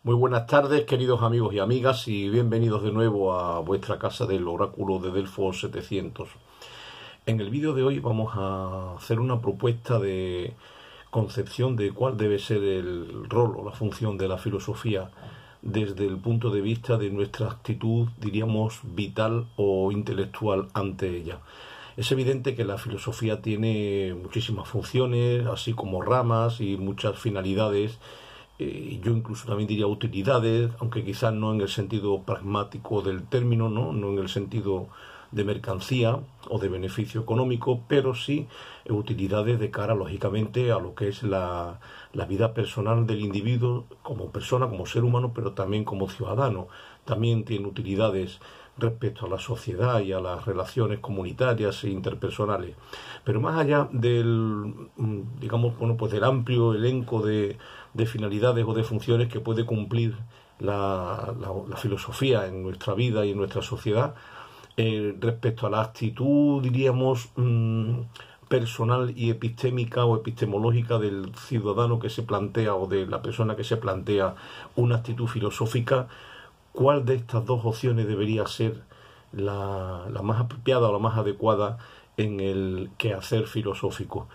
Muy buenas tardes, queridos amigos y amigas, y bienvenidos de nuevo a vuestra casa del oráculo de Delfos 700. En el vídeo de hoy vamos a hacer una propuesta de concepción de cuál debe ser el rol o la función de la filosofía desde el punto de vista de nuestra actitud, diríamos, vital o intelectual ante ella. Es evidente que la filosofía tiene muchísimas funciones, así como ramas y muchas finalidades. Yo incluso también diría utilidades, aunque quizás no en el sentido pragmático del término, no en el sentido de mercancía o de beneficio económico, pero sí utilidades de cara, lógicamente, a lo que es la vida personal del individuo como persona, como ser humano, pero también como ciudadano. También tiene utilidades respecto a la sociedad y a las relaciones comunitarias e interpersonales. Pero más allá del, digamos, pues del amplio elenco de finalidades o de funciones que puede cumplir la filosofía en nuestra vida y en nuestra sociedad, respecto a la actitud, diríamos, personal y epistémica o epistemológica del ciudadano que se plantea o de la persona que se plantea una actitud filosófica, ¿cuál de estas dos opciones debería ser la más apropiada o la más adecuada en el quehacer filosófico?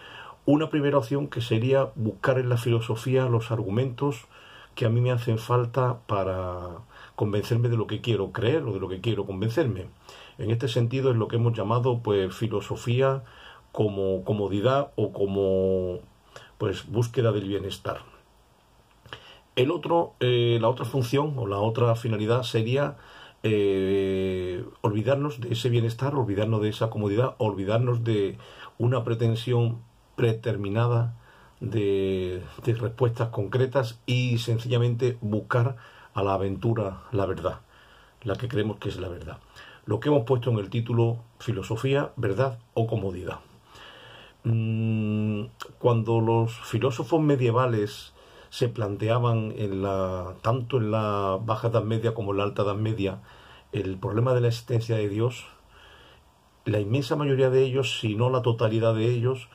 Una primera opción que sería buscar en la filosofía los argumentos que a mí me hacen falta para convencerme de lo que quiero creer o de lo que quiero convencerme. En este sentido es lo que hemos llamado pues filosofía como comodidad o como pues búsqueda del bienestar. La otra función o la otra finalidad sería olvidarnos de ese bienestar, olvidarnos de esa comodidad, olvidarnos de una pretensión predeterminada de respuestas concretas y sencillamente buscar a la aventura la verdad, la que creemos que es la verdad. Lo que hemos puesto en el título: filosofía, verdad o comodidad. Cuando los filósofos medievales se planteaban tanto en la Baja Edad Media como en la Alta Edad Media el problema de la existencia de Dios, la inmensa mayoría de ellos, si no la totalidad de ellos,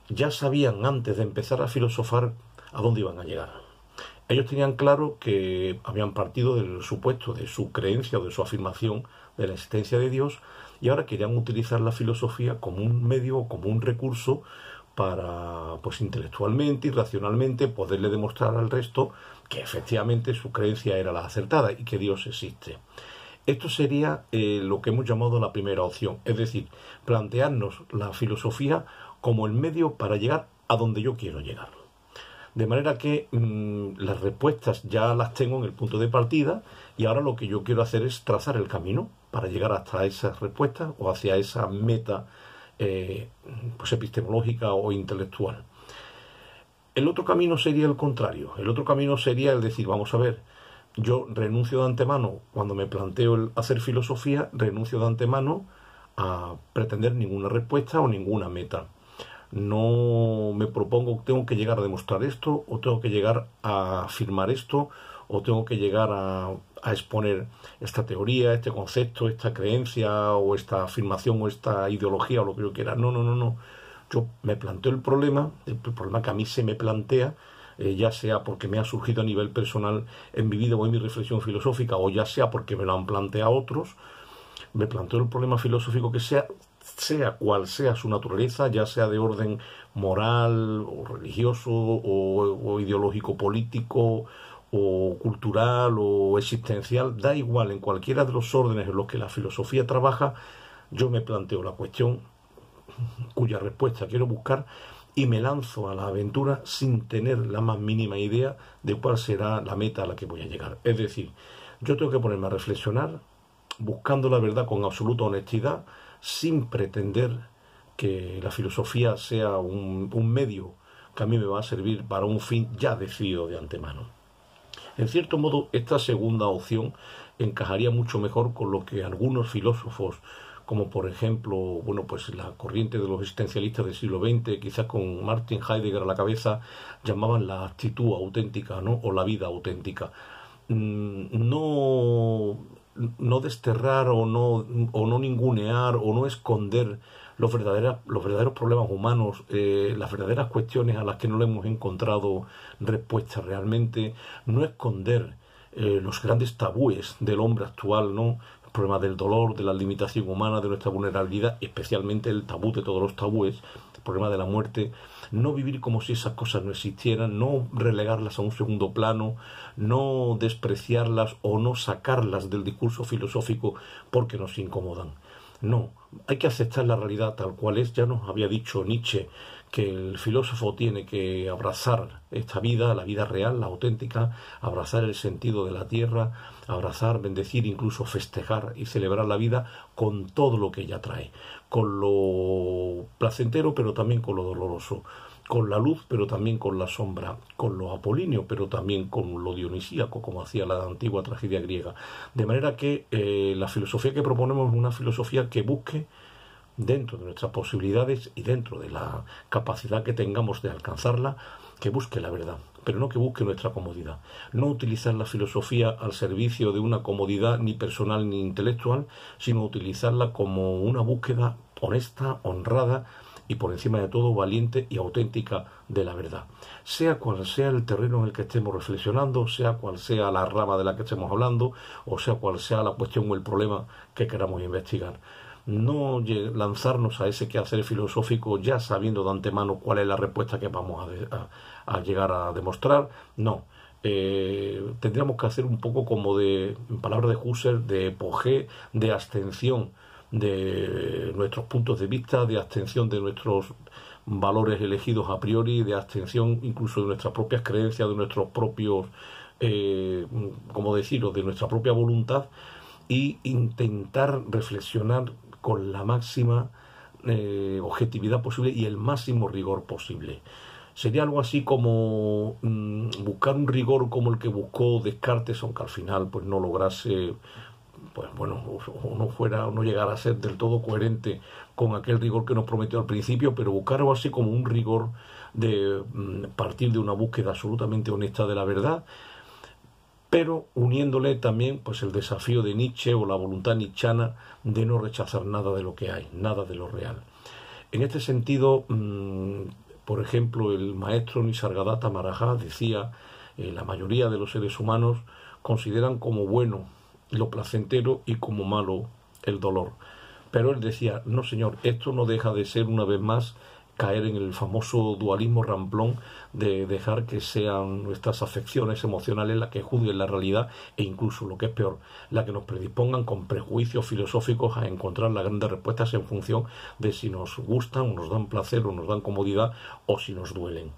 ya sabían antes de empezar a filosofar a dónde iban a llegar. Ellos tenían claro que habían partido del supuesto de su creencia o de su afirmación de la existencia de Dios y ahora querían utilizar la filosofía como un medio o como un recurso para, pues intelectualmente y racionalmente, poderle demostrar al resto que efectivamente su creencia era la acertada y que Dios existe. Esto sería lo que hemos llamado la primera opción, es decir, plantearnos la filosofía como el medio para llegar a donde yo quiero llegar. De manera que las respuestas ya las tengo en el punto de partida y ahora lo que yo quiero hacer es trazar el camino para llegar hasta esas respuestas o hacia esa meta pues epistemológica o intelectual. El otro camino sería el contrario. El otro camino sería el decir, vamos a ver, yo renuncio de antemano, cuando me planteo el hacer filosofía, renuncio de antemano a pretender ninguna respuesta o ninguna meta. No me propongo, tengo que llegar a demostrar esto, o tengo que llegar a afirmar esto, o tengo que llegar a exponer esta teoría, este concepto, esta creencia, o esta afirmación, o esta ideología, o lo que yo quiera. No. Yo me planteo el problema que a mí se me plantea, ya sea porque me ha surgido a nivel personal en mi vida o en mi reflexión filosófica, o ya sea porque me lo han planteado otros. Me planteo el problema filosófico que sea cual sea su naturaleza, ya sea de orden moral o religioso o ideológico político o cultural o existencial, da igual, en cualquiera de los órdenes en los que la filosofía trabaja, yo me planteo la cuestión cuya respuesta quiero buscar y me lanzo a la aventura sin tener la más mínima idea de cuál será la meta a la que voy a llegar. Es decir, yo tengo que ponerme a reflexionar buscando la verdad con absoluta honestidad, sin pretender que la filosofía sea un medio que a mí me va a servir para un fin ya decidido de antemano. En cierto modo, esta segunda opción encajaría mucho mejor con lo que algunos filósofos, como por ejemplo, pues la corriente de los existencialistas del siglo XX, quizás con Martin Heidegger a la cabeza, llamaban la actitud auténtica, ¿no? O la vida auténtica. No desterrar o no ningunear o no esconder los verdaderos problemas humanos, las verdaderas cuestiones a las que no le hemos encontrado respuesta realmente, no esconder los grandes tabúes del hombre actual, ¿no? El problema del dolor, de la limitación humana, de nuestra vulnerabilidad, especialmente el tabú de todos los tabúes, el problema de la muerte. No vivir como si esas cosas no existieran, no relegarlas a un segundo plano, no despreciarlas o no sacarlas del discurso filosófico porque nos incomodan. No, hay que aceptar la realidad tal cual es. Ya nos había dicho Nietzsche que el filósofo tiene que abrazar esta vida, la vida real, la auténtica, abrazar el sentido de la tierra, abrazar, bendecir, incluso festejar y celebrar la vida con todo lo que ella trae, con lo placentero pero también con lo doloroso, con la luz pero también con la sombra, con lo apolíneo pero también con lo dionisíaco, como hacía la antigua tragedia griega. De manera que la filosofía que proponemos es una filosofía que busque, dentro de nuestras posibilidades y dentro de la capacidad que tengamos de alcanzarla, que busque la verdad, pero no que busque nuestra comodidad. No utilizar la filosofía al servicio de una comodidad ni personal ni intelectual, sino utilizarla como una búsqueda honesta, honrada y por encima de todo valiente y auténtica de la verdad. Sea cual sea el terreno en el que estemos reflexionando, sea cual sea la rama de la que estemos hablando, o sea cual sea la cuestión o el problema que queramos investigar. No lanzarnos a ese quehacer filosófico ya sabiendo de antemano cuál es la respuesta que vamos a llegar a demostrar. No, tendríamos que hacer un poco como de, en palabras de Husserl, de epogé, de abstención de nuestros puntos de vista, de abstención de nuestros valores elegidos a priori, de abstención incluso de nuestras propias creencias, de nuestros propios, ¿cómo decirlo?, de nuestra propia voluntad, y intentar reflexionar con la máxima objetividad posible y el máximo rigor posible. Sería algo así como buscar un rigor como el que buscó Descartes, aunque al final pues no lograse, pues bueno, o no llegara a ser del todo coherente con aquel rigor que nos prometió al principio, pero buscar algo así como un rigor de partir de una búsqueda absolutamente honesta de la verdad, pero uniéndole también pues el desafío de Nietzsche o la voluntad nietzscheana de no rechazar nada de lo que hay, nada de lo real. En este sentido, por ejemplo, el maestro Nisargadatta Mahārāja decía, la mayoría de los seres humanos consideran como bueno lo placentero y como malo el dolor. Pero él decía, no señor, esto no deja de ser una vez más caer en el famoso dualismo ramplón de dejar que sean nuestras afecciones emocionales las que juzguen la realidad e incluso, lo que es peor, las que nos predispongan con prejuicios filosóficos a encontrar las grandes respuestas en función de si nos gustan o nos dan placer o nos dan comodidad o si nos duelen.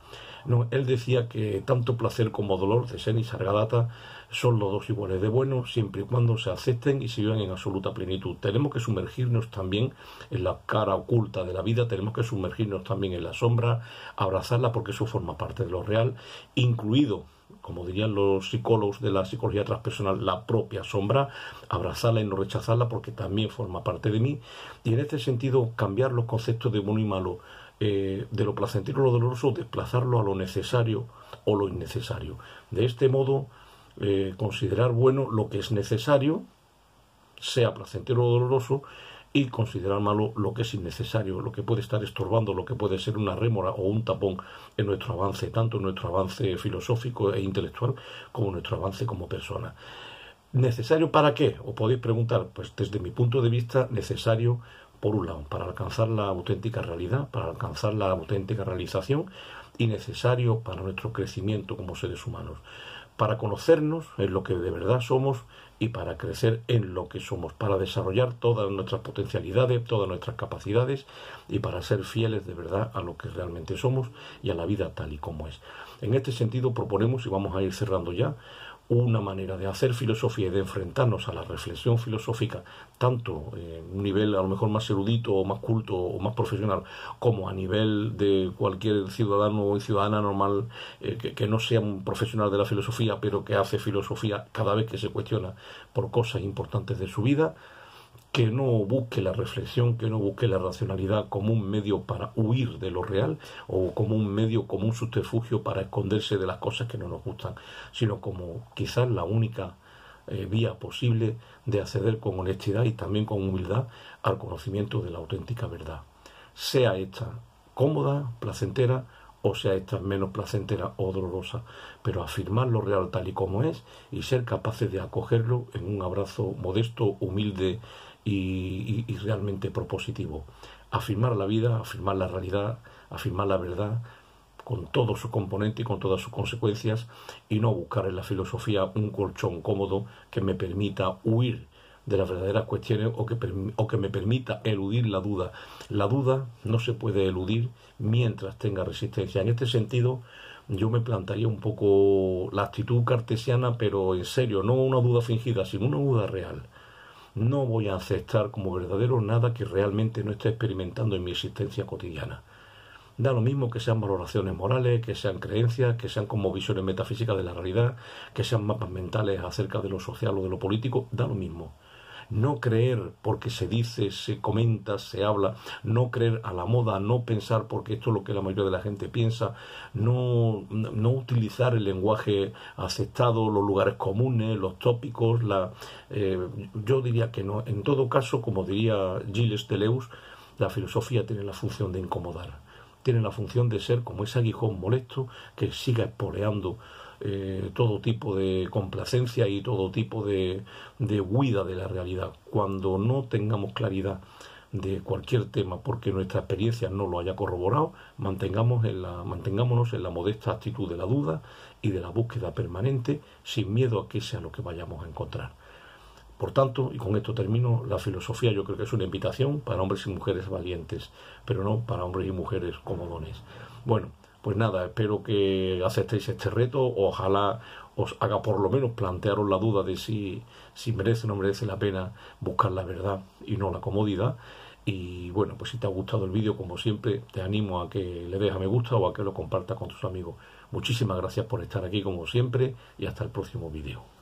No, él decía que tanto placer como dolor, de Nisargadatta, son los dos iguales de buenos siempre y cuando se acepten y se vivan en absoluta plenitud. Tenemos que sumergirnos también en la cara oculta de la vida, tenemos que sumergirnos también en la sombra, abrazarla porque eso forma parte de lo real, incluido, como dirían los psicólogos de la psicología transpersonal, la propia sombra, abrazarla y no rechazarla porque también forma parte de mí. Y en este sentido, cambiar los conceptos de bueno y malo, de lo placentero o lo doloroso, desplazarlo a lo necesario o lo innecesario. De este modo, considerar bueno lo que es necesario, sea placentero o doloroso, y considerar malo lo que es innecesario, lo que puede estar estorbando, lo que puede ser una rémora o un tapón en nuestro avance, tanto en nuestro avance filosófico e intelectual como en nuestro avance como persona. ¿Necesario para qué? Os podéis preguntar. Pues desde mi punto de vista, necesario, por un lado, para alcanzar la auténtica realidad, para alcanzar la auténtica realización, y necesario para nuestro crecimiento como seres humanos, para conocernos en lo que de verdad somos y para crecer en lo que somos, para desarrollar todas nuestras potencialidades, todas nuestras capacidades y para ser fieles de verdad a lo que realmente somos y a la vida tal y como es. En este sentido proponemos, y vamos a ir cerrando ya, una manera de hacer filosofía y de enfrentarnos a la reflexión filosófica, tanto en un nivel a lo mejor más erudito o más culto o más profesional, como a nivel de cualquier ciudadano o ciudadana normal que no sea un profesional de la filosofía, pero que hace filosofía cada vez que se cuestiona por cosas importantes de su vida, que no busque la reflexión, que no busque la racionalidad como un medio para huir de lo real o como un medio, como un subterfugio para esconderse de las cosas que no nos gustan, sino como quizás la única vía posible de acceder con honestidad y también con humildad al conocimiento de la auténtica verdad. Sea esta cómoda, placentera o sea esta menos placentera o dolorosa, pero afirmar lo real tal y como es y ser capaces de acogerlo en un abrazo modesto, humilde y realmente propositivo. Afirmar la vida, afirmar la realidad, afirmar la verdad, con todo su componente y con todas sus consecuencias, y no buscar en la filosofía un colchón cómodo que me permita huir de las verdaderas cuestiones o que me permita eludir la duda. La duda no se puede eludir mientras tenga resistencia. En este sentido, yo me plantearía un poco la actitud cartesiana, pero en serio, no una duda fingida, sino una duda real. No voy a aceptar como verdadero nada que realmente no esté experimentando en mi existencia cotidiana. Da lo mismo que sean valoraciones morales, que sean creencias, que sean como visiones metafísicas de la realidad, que sean mapas mentales acerca de lo social o de lo político, da lo mismo. No creer porque se dice, se comenta, se habla, no creer a la moda, no pensar porque esto es lo que la mayoría de la gente piensa, no utilizar el lenguaje aceptado, los lugares comunes, los tópicos, yo diría que no. En todo caso, como diría Gilles Deleuze, la filosofía tiene la función de incomodar, tiene la función de ser como ese aguijón molesto que siga espoleando todo tipo de complacencia y todo tipo de huida de la realidad. Cuando no tengamos claridad de cualquier tema porque nuestra experiencia no lo haya corroborado, mantengámonos en la modesta actitud de la duda y de la búsqueda permanente, sin miedo a que sea lo que vayamos a encontrar. Por tanto, y con esto termino, la filosofía yo creo que es una invitación para hombres y mujeres valientes, pero no para hombres y mujeres comodones. Bueno, pues nada, espero que aceptéis este reto, ojalá os haga por lo menos plantearos la duda de si merece o no merece la pena buscar la verdad y no la comodidad. Y bueno, pues si te ha gustado el vídeo, como siempre, te animo a que le des a me gusta o a que lo compartas con tus amigos. Muchísimas gracias por estar aquí como siempre y hasta el próximo vídeo.